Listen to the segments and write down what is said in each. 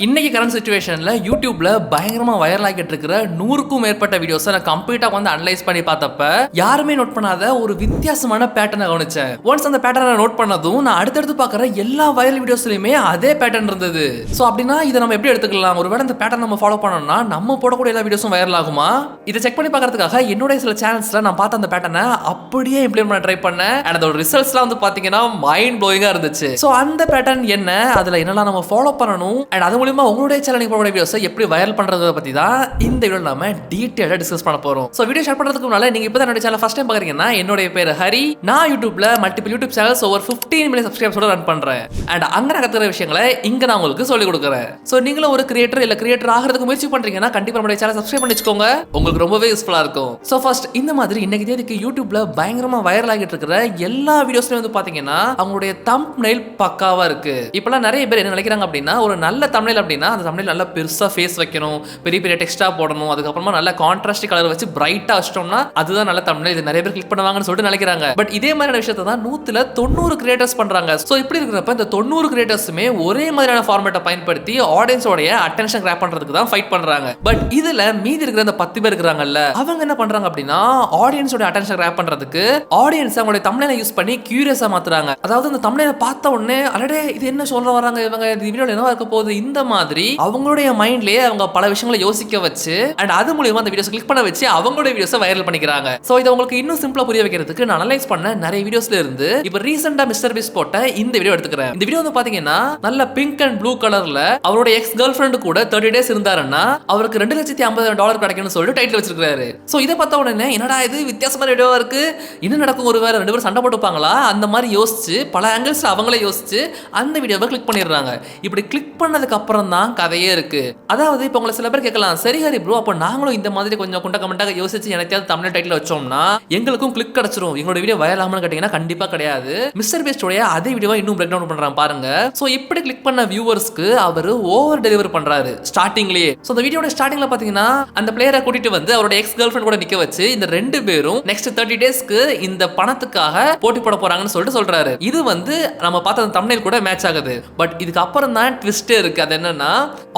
இன்னைக்கு கரண்ட் சிச்சுவேஷன்ல யூடியூப்ல பயங்கரமா வைரல் ஆகிட்டு இருக்கிற 100க்கும் மேற்பட்ட வீடியோஸ் நான் கம்ப்ளீட்டா வந்து அனலைஸ் பண்ணி பார்த்தப்ப யாருமே நோட் பண்ணாத ஒரு வித்தியாசமான பேட்டர்னை கவனிச்சேன். ஒன்ஸ் அந்த பேட்டர்னை நோட் பண்ணதும் நான் அடுத்தடுத்து பார்க்குற எல்லா வைரல் வீடியோஸ்லயுமே அதே பேட்டர்ன் இருந்தது. ஸோ அப்படின்னா இதை நம்ம எப்படி எடுத்துக்கலாம்? ஒருவேளை இந்த பேட்டர்ன் நம்ம ஃபாலோ பண்ணோம்னா நம்ம போடக்கூடிய எல்லா வீடியோஸும் வைரல் ஆகுமா? இதை செக் பண்ணி பார்க்கறதுக்காக என்னுடைய சில சேனல்ஸ்ல நான் பார்த்த அந்த பேட்டர்னை அப்படியே இம்ப்ளிமெண்ட் பண்ண ட்ரை பண்ணேன். அண்ட் அதோட ரிசல்ட்ஸ்லாம் வந்து பார்த்தீங்கன்னா மைண்ட் ப்ளோயிங்கா இருந்துச்சு. ஸோ அந்த பேட்டர்ன் என்ன, அதுல என்னெல்லாம் நம்ம ஃபாலோ பண்ணணும், அண்ட் அது மூலமா உங்களுடைய சேனல் போட வீடியோஸை எப்படி வைரல் பண்றத பத்தி தான் இந்த வீடியோல நாம டீடைலா டிஸ்கஸ் பண்ண போறோம். சோ வீடியோ ஸ்டார்ட் பண்றதுக்கு முன்னால நீங்க இப்பதான் என்னோட சேனல் ஃபர்ஸ்ட் டைம் பாக்குறீங்கன்னா என்னோட பேர் ஹரி. நான் யூடியூப்ல multiple YouTube channels over 15 million சப்ஸ்கிரைபர்ஸோட ரன் பண்றேன். அண்ட் அங்க நான் கத்துக்கிற விஷயங்களை இங்க நான் உங்களுக்கு சொல்லி கொடுக்குறேன். சோ நீங்களும் ஒரு கிரியேட்டர் இல்ல கிரியேட்டர் ஆகிறதுக்கு முயற்சி பண்றீங்கன்னா கண்டிப்பா நம்மளுடைய சேனல் சப்ஸ்கிரைப் பண்ணி வச்சுக்கோங்க. உங்களுக்கு ரொம்பவே யூஸ்ஃபுல்லா இருக்கும். சோ ஃபர்ஸ்ட் இந்த மாதிரி இன்னைக்கு தேதிக்கு யூடியூப்ல பயங்கரமா வைரல் ஆகிட்டு இருக்கிற எல்லா வீடியோஸ்லயும் வந்து பாத்தீங்கன்னா அவங்களுடைய தம்ப்நெயில் பக்காவா இருக்கு. இப்பெல்லாம் நிறைய பேர் என்ன நினைக்கிறாங்க அப்படின்னா ஒரு நல்ல தம்ப்நெயில் அப்படின்னா அந்த தம்ப்நெயில் நல்லா பெருசா ஃபேஸ் வைக்கணும், பெரிய பெரிய டெக்ஸ்டா போடணும், அதுக்கப்புறமா நல்ல கான்ட்ராஸ்ட் கலர் வச்சு பிரைட்டா வச்சிட்டோம்னா அதுதான் நல்ல தம்ப்நெயில், இது நிறைய பேர் கிளிக் பண்ணுவாங்கன்னு சொல்லிட்டு நினைக்கிறாங்க. பட் இதே மாதிரியான விஷயத்தை தான் 190 கிரியேட்டர்ஸ் பண்றாங்க. சோ இப்படி இருக்கிறப்ப இந்த 90 கிரியேட்டர்ஸுமே ஒரே மாதிரியான ஃபார்மேட்டை பயன்படுத்தி ஆடியன்ஸோட அட்டென்ஷன் கிராப் பண்றதுக்கு தான் ஃபைட் பண்றாங்க. பட் இதுல மீதி இருக்கிற அந்த 10 பேர் இருக்காங்கல்ல, அவங்க என்ன பண்றாங்க அப்படின்னா ஆடியன்ஸோட அட்டென்ஷன் கிராப் பண்றதுக்கு ஆடியன்ஸ் அவங்களுடைய தம்ப்நெயிலை யூஸ் பண்ணி கியூரியஸா மாத்துறாங்க. அதாவது அந்த தம்ப்நெயிலை பார்த்த உடனே அடடே இது என்ன சொல்ல வராங்க இவங்க, இந்த வீடியோல என்ன இருக்க போகுது, இந்த மாதிரி அவங்களுடைய மைண்ட்லயே அவங்க பல விஷயங்களை யோசிக்க வச்சு அண்ட் அது மூலமா அந்த வீடியோஸ் கிளிக் பண்ண வச்சு அவங்களுடைய வீடியோஸை வைரல் பண்ணிக்கிறாங்க. சோ இதை உங்களுக்கு இன்னும் சிம்பிளா புரிய வைக்கிறதுக்கு நான் அனலைஸ் பண்ண நிறைய வீடியோஸ்ல இருந்து இப்போ ரீசெண்டா மிஸ்டர் பீஸ்ட் போட்ட இந்த வீடியோ எடுத்துக்கிறேன். இந்த வீடியோ வந்து பாத்தீங்கன்னா நல்ல பிங்க் அண்ட் ப்ளூ கலர்ல அவருடைய எக்ஸ் கேர்ள் ஃப்ரெண்ட் கூட 30 டேஸ் இருந்தாருன்னா அவருக்கு $2,50,000 கிடைக்கும்னு சொல்லிட்டு டைட்டில் வச்சிருக்காரு. சோ இதை பார்த்த உடனே என்னடா இது வித்தியாசமான வீடியோவா இருக்கு, என்ன நடக்கும், ஒரு வேற ரெண்டு பேரும் சண்டை போட்டுப்பாங்களா அந்த மாதிரி யோசிச்சு பல ஆங்கிள்ஸ்ல அவங்களே யோசிச்சு அந்த வீடியோவை கிளிக் பண்ணிடுறாங்க. இப்படி கிளிக் பண்ணதுக்கு அப்புறம் தான் கதையே இருக்கு. அதாவது இப்போ உங்களை சில பேர் கேட்கலாம், சரி ஹரி ப்ரோ அப்போ நாங்களும் இந்த மாதிரி கொஞ்சம் குண்ட கமெண்டாக யோசிச்சு எனக்காவது தமிழ் டைட்டில் வச்சோம்னா எங்களுக்கும் கிளிக் கிடைச்சிரும், எங்களோட வீடியோ வைரல் ஆகும்னு கேட்டீங்கன்னா கண்டிப்பா கிடையாது. மிஸ்டர் பீஸ்டோட அதே வீடியோவை இன்னும் பிரேக் டவுன் பண்றான் பாருங்க. சோ இப்படி கிளிக் பண்ண வியூவர்ஸ்க்கு அவர் ஓவர் டெலிவர் பண்றாரு ஸ்டார்டிங்லயே. சோ இந்த வீடியோட ஸ்டார்டிங்ல பாத்தீங்கன்னா அந்த பிளேயரை கூட்டிட்டு வந்து அவரோட எக்ஸ் கேர்ள் ஃப்ரெண்ட் கூட நிக்க வச்சு இந்த ரெண்டு பேரும் நெக்ஸ்ட் 30 டேஸ்க்கு இந்த பணத்துக்காக போட்டி போட போறாங்கன்னு சொல்லிட்டு சொல்றாரு. இது வந்து நம்ம பார்த்த அந்த தம்ப்நெயில் கூட மேட்ச் ஆகுது. பட் இதுக்கு அப்புறம் தான் ட்விஸ்டே இருக்கு. அது என்னன்னா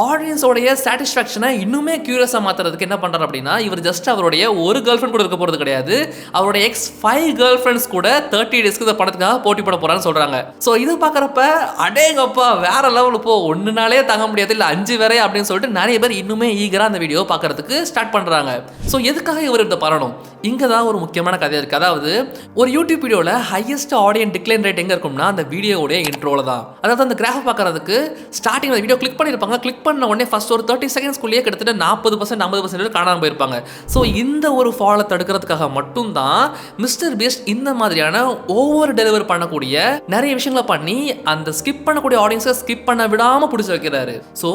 ஆடியன்ஸோட சாட்டிஸ்ஃபேக்ஷனை இன்னுமே கியூரியஸா மாத்துறதுக்கு என்ன பண்றாரு அப்படின்னா இவர் ஜஸ்ட் அவருடைய ஒரு கேர்ள் ஃப்ரெண்ட் கூட இருக்க போறது கிடையாது, அவருடைய எக்ஸ் 5 கேர்ள் ஃப்ரெண்ட்ஸ் கூட 30 டேஸ்க்கு இந்த படத்துக்காக போட்டி போட போறான்னு சொல்றாங்க. சோ இது பாக்குறப்ப அடேங்கப்பா வேற லெவல், போ ஒண்ணுனாலே தாங்க முடியாது இல்ல 5 வேற அப்படின்னு சொல்லிட்டு நிறைய பேர் இன்னுமே ஈகரா அந்த வீடியோ பாக்குறதுக்கு ஸ்டார்ட் பண்றாங்க. சோ எதுக்காக இவர் இதை பண்ணணும், இங்கதான் ஒரு முக்கியமான கதை இருக்கு. அதாவது ஒரு யூடியூப் வீடியோல ஹையஸ்ட் ஆடியன்ஸ் டிக்ளைன் ரேட் எங்க இருக்கும்னா அந்த வீடியோவோட இன்ட்ரோல தான். அதாவது அந்த கிராஃப் பாக்குறதுக்கு ஸ்டார்டிங் வீடியோ கிளிக் பண்ணிருப்பாங்க, கிளிக் பண்ண உடனே ஃபர்ஸ்ட் ஒரு 30 செகண்ட்ஸ்க்குள்ளேயே கிட்டத்தட்ட 40% 50% காணாம போயிருப்பாங்க. ஸோ இந்த ஒரு ஃபாலை தடுக்கிறதுக்காக மட்டும்தான் மிஸ்டர் பீஸ்ட் இந்த மாதிரியான ஓவர் டெலிவர் பண்ணக்கூடிய நிறைய விஷயங்களை பண்ணி அந்த ஸ்கிப் பண்ணக்கூடிய ஆடியன்ஸை ஸ்கிப் பண்ண விடாம பிடிச்சி வைக்கிறாரு. ஸோ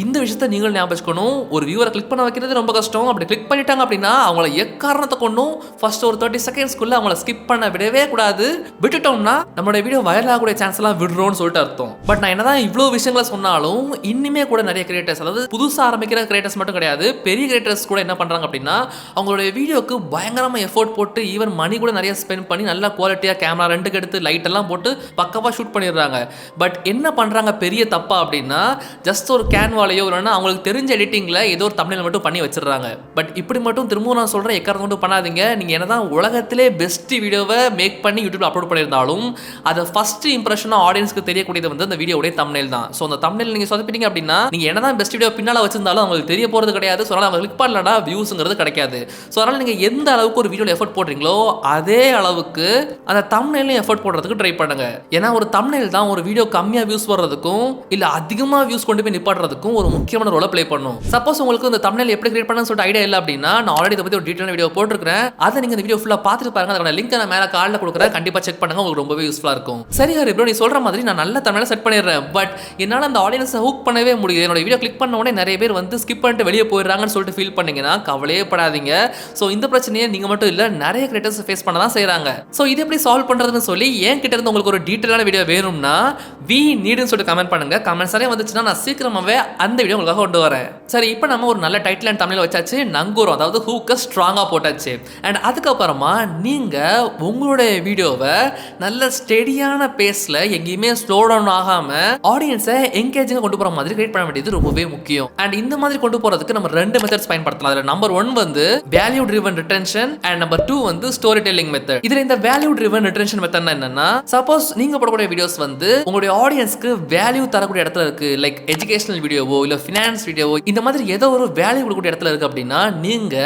இந்த விஷயத்தை நீங்கள் ஞாபகம் வச்சுக்கணும். ஒரு வியூவரை கிளிக் பண்ண வைக்கிறது ரொம்ப கஷ்டம். அப்படி கிளிக் பண்ணிட்டாங்க அப்படின்னா அவங்கள எக்காரணத்தை கொண்டும் ஃபர்ஸ்ட் ஒரு 30 செகண்ட்ஸ்க்குள்ள அவங்கள ஸ்கிப் பண்ண விடவே கூடாது. விட்டுட்டோம்னா நம்மளோட வீடியோ வைரல் ஆகக்கூடிய சான்ஸ் எல்லாம் விடுறோம்னு சொல்லிட்டு அர்த்தம். பட் நான் என்னதான் இவ்வளவு விஷயங்களை சொன்னாலும் இன்னுமே கூட நிறைய கிரியேட்டர்ஸ், அதாவது புதுசா ஆரம்பிக்கிற கிரியேட்டர்ஸ் மட்டும் கிடையாது, பெரிய கிரியேட்டர்ஸ் கூட என்ன பண்றாங்க அப்படின்னா அவங்களுடைய வீடியோக்கு பயங்கரமா எஃபோர்ட் போட்டு ஈவன் மணி கூட நிறைய ஸ்பெண்ட் பண்ணி நல்ல குவாலிட்டியா கேமரா ரெண்டுக்கு எடுத்து லைட் எல்லாம் போட்டு பக்கவா ஷூட் பண்ணிடுறாங்க. பட் என்ன பண்றாங்க பெரிய தப்பா அப்படின்னா ஜஸ்ட் ஒரு கேன்வாலையோ இல்லைன்னா அவங்களுக்கு தெரிஞ்ச எடிட்டிங்ல ஏதோ ஒரு தம்ப்நெயில் மட்டும் பண்ணி வச்சிடறாங்க. பட் இப்படி மட்டும் திரும்பவும் நான் சொல்றேன், எக்காரணம் மட்டும் பண்ணாதீங்க. நீங்க என்னதான் உலகத்திலே பெஸ்ட் வீடியோவை மேக் பண்ணி யூடியூப்ல அப்லோட் பண்ணியிருந்தாலும் அதை ஃபர்ஸ்ட் இம்ப்ரெஷனா ஆடியன்ஸ்க்கு தெரியக்கூடியது வந்து அந்த வீடியோடைய தம்ப்நெயில் தான். ஸோ அந்த தம்ப்நெயில் நீங்க சொதப்பிட்டீங்க அப்படின்னா நீங்க என்னதான் பெஸ்ட் வீடியோ பின்னால வச்சிருந்தாலும் அவங்களுக்கு தெரிய போறது கிடையாது. ஸோ அதனால அவங்க கிளிக் பண்ணலனா வியூஸ்ங்கிறது கிடைக்காது. ஸோ அதனால நீங்க எந்த அளவுக்கு ஒரு வீடியோல எஃபோர்ட் போடுறீங்களோ அதே அளவுக்கு அந்த தம்ப்நெயிலையும் எஃபோர்ட் போடுறதுக்கு ட்ரை பண்ணுங்க. ஏன்னா ஒரு தம்ப்நெயில் தான் ஒரு வீடியோ கம்மியா வியூஸ் வர்றதுக்கும் இல்ல அதிகமா வியூஸ் கொண்டு போய் நிப்பாட்டுறதுக்கும் ஒரு முக்கியமான ரோலை ப்ளே பண்ணும். சப்போஸ் உங்களுக்கு இந்த தம்ப்நெயில் எப்படி கிரியேட் பண்ணணும்னு சொல்லிட்டு ஐடியா இல்லை அப்படின்னா நான் ஆல்ரெடி இதை பத்தி ஒரு டீடைலான வீடியோ போட்டுருக்கேன். அதை நீங்க இந்த வீடியோ ஃபுல்லா பார்த்துட்டு பாருங்க. அதோட லிங்க் நான் மேல கார்டில் கொடுக்குறேன், கண்டிப்பா செக் பண்ணுங்க, உங்களுக்கு ரொம்பவே யூஸ்ஃபுல்லா இருக்கும். சரி ஹரி ப்ரோ நீ சொல்ற மாதிரி நான் நல்ல தமிழை செட் பண்ணிடுறேன், பட் என்னால அந்த ஆடியன்ஸை ஹூக் பண்ணவே முடியுது. என்னோட வீடியோ கிளிக் பண்ண உடனே நிறைய பேர் வந்து ஸ்கிப் பண்ணிட்டு வெளியே போயிடுறாங்கன்னு சொல்லிட்டு ஃபீல் பண்ணீங்கன்னா கவலையே படாதீங்க. ஸோ இந்த பிரச்சனையை நீங்க மட்டும் இல்ல நிறைய கிரியேட்டர்ஸ் ஃபேஸ் பண்ண தான் செய்யறாங்க. ஸோ இது எப்படி சால்வ் பண்றதுன்னு சொல்லி என்கிட்ட இருந்து உங்களுக்கு ஒரு டீடைலான வீடியோ வேணும்னா வி நீடுன்னு சொல்லிட்டு கமெண்ட் பண்ணுங்க. கமெண்ட்ஸ் நிறைய வந்துச்சுன்னா நான் சீக்கிரமாவே அந்த வீடியோ உங்களுக்காக கொண்டு வரேன். சரி இப்போ நம்ம ஒரு நல்ல டைட்டில் அண்ட் தமிழில் வச்சாச்சு, நங்கூரம் அதாவது ஹூக்கை ஸ்ட்ராங்காக போட்டாச்சு. அண்ட் அதுக்கப்புறமா நீங்கள் உங்களுடைய வீடியோவை நல்ல ஸ்டெடியான பேஸில் எங்கேயுமே ஸ்லோ டவுன் ஆகாமல் ஆடியன்ஸை என்கேஜிங்காக கொண்டு போற மாதிரி கிரியேட் பண்ண வேண்டியது ரொம்பவே முக்கியம். அண்ட் இந்த மாதிரி கொண்டு போறதுக்கு நம்ம ரெண்டு மெத்தட்ஸ் பயன்படுத்தலாம். அதுல நம்பர் 1 வந்து value driven retention and number 2 வந்து ஸ்டோரி டெல்லிங் மெத்தட். இதுல இந்த வேல்யூ ட்ரிவன் ரிட்டென்ஷன் மெத்தட் என்னன்னா, சப்போஸ் நீங்க போடக்கூடிய வீடியோஸ் வந்து உங்களுடைய ஆடியன்ஸ்க்கு வேல்யூ தரக்கூடிய இடத்துல இருக்கு, லைக் எஜுகேஷனல் வீடியோவோ இல்ல ஃபினான்ஸ் வீடியோவோ, இந்த மாதிரி ஏதோ ஒரு வேல்யூ கொடுக்கக்கூடிய இடத்துல இருக்கு அப்படின்னா நீங்க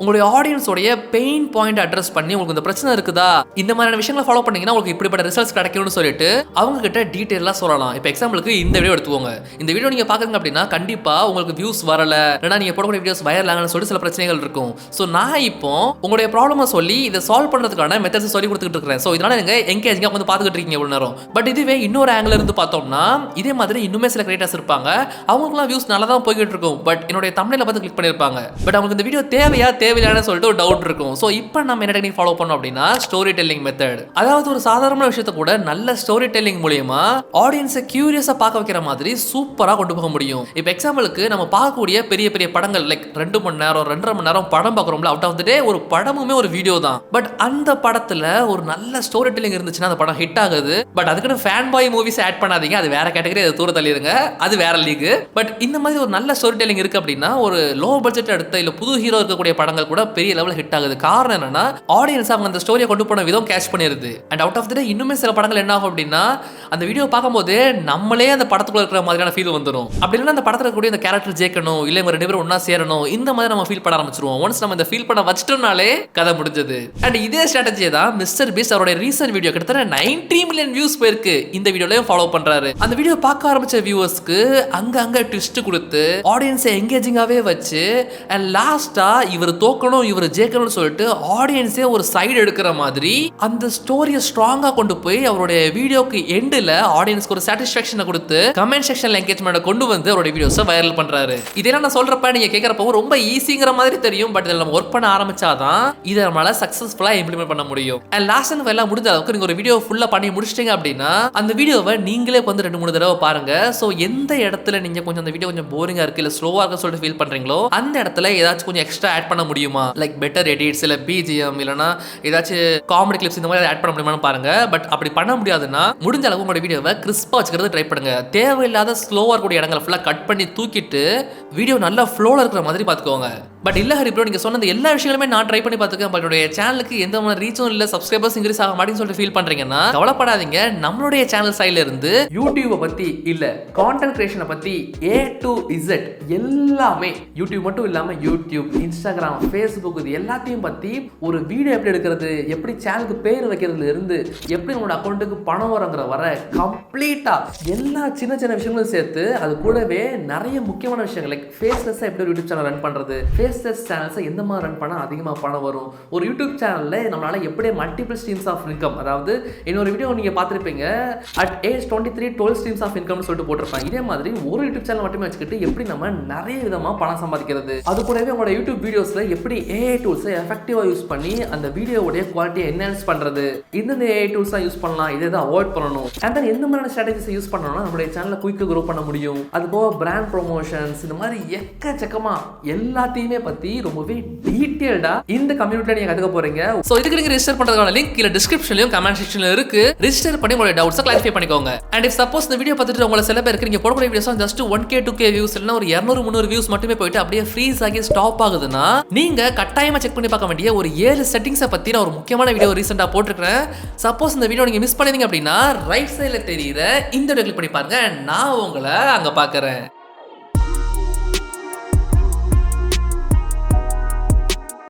உங்களுடைய ஆடியன்ஸோடைய பெயின் பாயிண்ட் அட்ரஸ் பண்ணி உங்களுக்கு இந்த பிரச்சனை இருக்குதா, இந்த மாதிரியான விஷயங்களை ஃபாலோ பண்ணீங்கன்னா உங்களுக்கு இப்படிப்பட்ட ரிசல்ட்ஸ் கிடைக்கும்னு சொல்லிட்டு அவங்க கிட்ட டீடைலா சொல்லலாம். இப்போ எக்ஸாம்பிளுக்கு இந்த வீடியோ எடுத்துக்கோங்க. இந்த வீடியோ நீங்க பாக்குறீங்க அப்படின்னா கண்டிப்பா உங்களுக்கு வியூஸ் வரல, இல்லனா நீங்க போடக்கூடிய வீடியோஸ் வைரல் ஆகலன்னு சொல்லி சில பிரச்சனைகள் இருக்கும். சோ நான் இப்போ உங்களுடைய ப்ராப்ளமை சொல்லி இதை சால்வ் பண்றதுக்கான மெத்தட்ஸ் சொல்லி கொடுத்துட்டு இருக்கேன். சோ இதனால நீங்க என்கேஜிங்கா வந்து பாத்துக்கிட்டு இருக்கீங்க இவ்வளவு நேரம். பட் இதுவே இன்னொரு ஆங்கிள் இருந்து பார்த்தோம்னா இதே மாதிரி இன்னுமே சில கிரியேட்டர்ஸ் இருப்பாங்க, அவங்களுக்குலாம் வியூஸ் நல்லா தான் போய்கிட்டு இருக்கும். பட் என்னுடைய தம்ப்நெயில பார்த்து கிளிக் பண்ணிருப்பாங்க, பட் அவங்களுக்கு இந்த வீடியோ தேவையா தேவையில்லைன்னு சொல்லிட்டு ஒரு டவுட் இருக்கும். சோ இப்போ நம்ம என்ன டெக்னிக் ஃபாலோ பண்ணோம் அப்படின்னா ஸ்டோரி டெல்லிங் மெத்தட். அதாவது ஒரு சாதாரண விஷயத்தை கூட நல்ல ஸ்டோரி டெல்லிங் மூலமா ஆடியன்ஸை கியூரியஸா பார்க்க வைக்கிற மாதிரி சூப்பரா கொண்டு போக முடியும். இப்போ எக்ஸாம்பிளுக்கு நம்ம பார்க்கக்கூடிய பெரிய பெரிய படங்கள் லைக் 2 மணி நேரம் 2.5 மணி நேரம் படம் பார்க்குறோம்ல, அவுட் ஆஃப் தி டே ஒரு படமுமே ஒரு வீடியோ தான். பட் அந்த படத்துல ஒரு நல்ல ஸ்டோரி டெல்லிங் இருந்துச்சுன்னா அந்த படம் ஹிட் ஆகுது. பட் அதுக்கு ஃபேன் பாய் மூவிஸ் ஆட் பண்ணாதீங்க, அது வேற கேட்டகரி, அது தூர தள்ளிடுங்க, அது வேற லீக். பட் இந்த மாதிரி ஒரு நல்ல ஸ்டோரி டெல்லிங் இருக்கு அப்படின்னா ஒரு லோ பட்ஜெட் எடுத்த இல்ல புது ஹீரோ இருக்கக்கூடிய படங்கள் கூட பெரிய லெவலில் ஹிட் ஆகுது. காரணம் என்னன்னா ஆடியன்ஸ் அவங்க அந்த ஸ்டோரியை கொண்டு போன விதம் கேட்ச் பண்ணிருது. And out of the day இன்னுமே சில படங்கள் என்ன ஆகும் அப்படின்னா அந்த வீடியோ பார்க்கும்போது நம்மளே அந்த படத்துக்குள்ள இருக்கிற மாதிரியான ஃபீல் வந்துடும். அப்படி இல்லைன்னா அந்த படத்துல கூடிய அந்த கேரக்டர் ஜெயிக்கணும், இல்ல இவங்க 2 பேரும் ஒன்னா சேரணும், இந்த மாதிரி நம்ம ஃபீல் பண்ண ஆரம்பிச்சிருவோம். ஒன்ஸ் நம்ம இந்த ஃபீல் பண்ண வச்சிட்டோம்னாலே கதை முடிஞ்சது. அண்ட் இதே ஸ்ட்ராட்டஜியை தான் மிஸ்டர் பீஸ்ட் அவருடைய ரீசன்ட் வீடியோ கிட்டத்தட்ட 90 மில்லியன் வியூஸ் போயிருக்கு, இந்த வீடியோலயும் ஃபாலோ பண்றாரு. அந்த வீடியோ பார்க்க ஆரம்பிச்ச வியூவர்ஸ்க்கு அங்க ட்விஸ்ட் கொடுத்து ஆடியன்ஸை எங்கேஜிங்காவே வச்சு அண்ட் லாஸ்டா இவர் தோக்கணும் இவர் ஜெயிக்கணும்னு சொல்லிட்டு ஆடியன்ஸே ஒரு சைடு எடுக்கிற மாதிரி அந்த ஸ்டோரியை ஸ்ட்ராங்கா கொண்டு போய் அவருடைய வீடியோக்கு எண்டில் ஆடியன்ஸ்க்கு ஒரு சாட்டிஸ்ஃபேக்ஷனை கொடுத்து கமெண்ட் செக்ஷன்ல என்கேஜ்மெண்ட்டை கொண்டு வந்து அவருடைய வீடியோஸை வைரல் பண்றாரு. இதெல்லாம் நான் சொல்றப்ப நீங்க கேட்கறப்போ ரொம்ப ஈஸிங்கிற மாதிரி தெரியும். பட் இதில் நம்ம ஒர்க் பண்ண ஆரம்பிச்சாதான் இதை நம்மளால சக்சஸ்ஃபுல்லா இம்ப்ளிமெண்ட் பண்ண முடியும். அண்ட் லாஸ்ட் அண்ட் எல்லாம் முடிஞ்ச அளவுக்கு நீங்க ஒரு வீடியோ ஃபுல்லா பண்ணி முடிச்சிட்டீங்க அப்படின்னா அந்த வீடியோவை நீங்களே வந்து 2-3 தடவை பாருங்க. ஸோ எந்த இடத்துல நீங்க கொஞ்சம் அந்த வீடியோ கொஞ்சம் போரிங்கா இருக்கு இல்ல ஸ்லோவா இருக்கு சொல்லிட்டு ஃபீல் பண்றீங்களோ அந்த இடத்துல ஏதாச்சும் கொஞ்சம் எக்ஸ்ட்ரா ஆட் பண்ண முடியுமா, லைக் பெட்டர் எடிட்ஸ் இல்ல பிஜிஎம் இல்லனா ஏதாச்சும் காமெடி கிளிப்ஸ் இந்த மாதிரி ஆட் பண்ண முடியுமான்னு பாருங்க. பட் அப்படி பண்ண முடியாதுன்னா முடிஞ்ச அளவு உங்களோட வீடியோவை கிறிஸ்பா வச்சுக்கிறது ட்ரை பண்ணுங்க. தேவையில்லாத ஸ்லோவா இருக்கக்கூடிய இடங்களை ஃபுல்லா கட் பண்ணி தூக்கிட்டு வீடியோ நல்லா ஃப்ளோல இருக்கிற மாதிரி பார்த்துக்கோங்க. பட் இல்ல ஹரி ப்ரோ நீங்க சொன்ன எல்லா விஷயங்களுமே நான் ட்ரை பண்ணி பார்த்துக்கேன், பட் என்னுடைய சேனலுக்கு எந்த மாதிரி ரீச்சும் இல்ல, சப்ஸ்கிரைபர்ஸ் இன்க்ரீஸ் ஆக மாட்டேன்னு சொல்லிட்டு ஃபீல் பண்றீங்கன்னா கவலைப்படாதீங்க. நம்மளுடைய சேனல் சைடுல இருந்து யூடியூபை பத்தி இல்ல கான்டென்ட் கிரியேஷனை பத்தி A to Z எல்லாமே, யூடியூப் மட்டும் இல்லாம யூடியூப், இன்ஸ்டாகிராம், ஃபேஸ்புக் இது எல்லாத்தையும் பத்தி ஒரு வீடியோ எப்படி எடுக்கிறது, எப்படி சேனலுக்கு பேர் வைக்கிறதுல இருந்து எப்படி நம்மளோட அக்கௌண்ட்டுக்கு பணம் வரங்கிற வர கம்ப்ளீட்டா எல்லா சின்ன சின்ன விஷயங்களும் சேர்த்து அது கூடவே நிறைய முக்கியமான விஷயங்கள் லைக் ஃபேஸ்லெஸ் எப்படி ஒரு யூடியூப் சேனல் ரன் பண்றது, ஃபேஸ்லெஸ் சேனல்ஸை எந்த மாதிரி ரன் பண்ணா அதிகமாக பணம் வரும், ஒரு யூடியூப் சேனல்ல நம்மளால எப்படி மல்டிபிள் ஸ்ட்ரீம்ஸ் ஆஃப் இன்கம், அதாவது இன்னொரு வீடியோ நீங்க பார்த்துருப்பீங்க at age 23 12 ஸ்ட்ரீம்ஸ் ஆஃப் இன்கம்னு சொல்லிட்டு போட்டிருப்பாங்க. இதே மாதிரி ஒரு யூடியூப் சேனல் மட்டுமே வச்சுக்கிட்டு எப்படி நம்ம நிறைய விதமா பணம் சம்பாதிக்கிறது, அது கூடவே உங்களோட யூடியூப் வீடியோஸ்ல எப்படி AI டூல்ஸை எஃபெக்டிவா யூஸ் பண்ணி அந்த வீடியோவுடைய குவாலிட்டியை என்ஹான்ஸ் பண்றது, இந்த AI டூல்ஸ் யூஸ் பண்ணலாம், இதை அவாய்ட் பண்ணணும், அண்ட் தென் எந்த மாதிரியான ஸ்ட்ராட்டஜிஸ் யூஸ் பண்ணணும்னா நம்மளுடைய சேனலை குயிக்காக க்ரோ பண்ண முடியும். அது போக பிராண்ட் ப்ரொமோஷன்ஸ் இந்த மாதிரி எக்கச்சக்கமா எல்லாத்தையுமே பத்தி ரொம்பவே டீடைல்டா இந்த கம்யூனிட்டில நீங்க கத்துக்க போறீங்க. சோ இதுக்கு நீங்க ரெஜிஸ்டர் பண்றதுக்கான லிங்க் கீழ டிஸ்கிரிப்ஷன்லயும் கமெண்ட் செக்ஷன்ல இருக்கு. ரெஜிஸ்டர் பண்ணி உங்களோட டவுட்ஸை கிளாரிஃபை பண்ணிக்கோங்க. அண்ட் இஃப் சப்போஸ் இந்த வீடியோ பார்த்துட்டு உங்களை சில பேருக்கு நீங்க போடக்கூடிய videos just 1K 2K views இல்லைன்னா ஒரு 200-300 வியூஸ் மட்டுமே போயிட்டு அப்படியே ஃப்ரீஸ் ஆகி ஸ்டாப் ஆகுதுன்னா நீங்க கட்டாயமா செக் பண்ணி பார்க்க வேண்டிய ஒரு 7 செட்டிங்ஸை பத்தி நான் ஒரு முக்கியமான வீடியோ ரீசெண்டா போட்டிருக்கேன். சப்போஸ் இந்த வீடியோ நீங்க மிஸ் பண்ணீங்க அப்படின்னா ரைட் சைடுல தெரியுற இந்த வீடியோ கிளிக் பண்ணி பாருங்க. நான் உங்களை அங்க பார்க்கறேன்.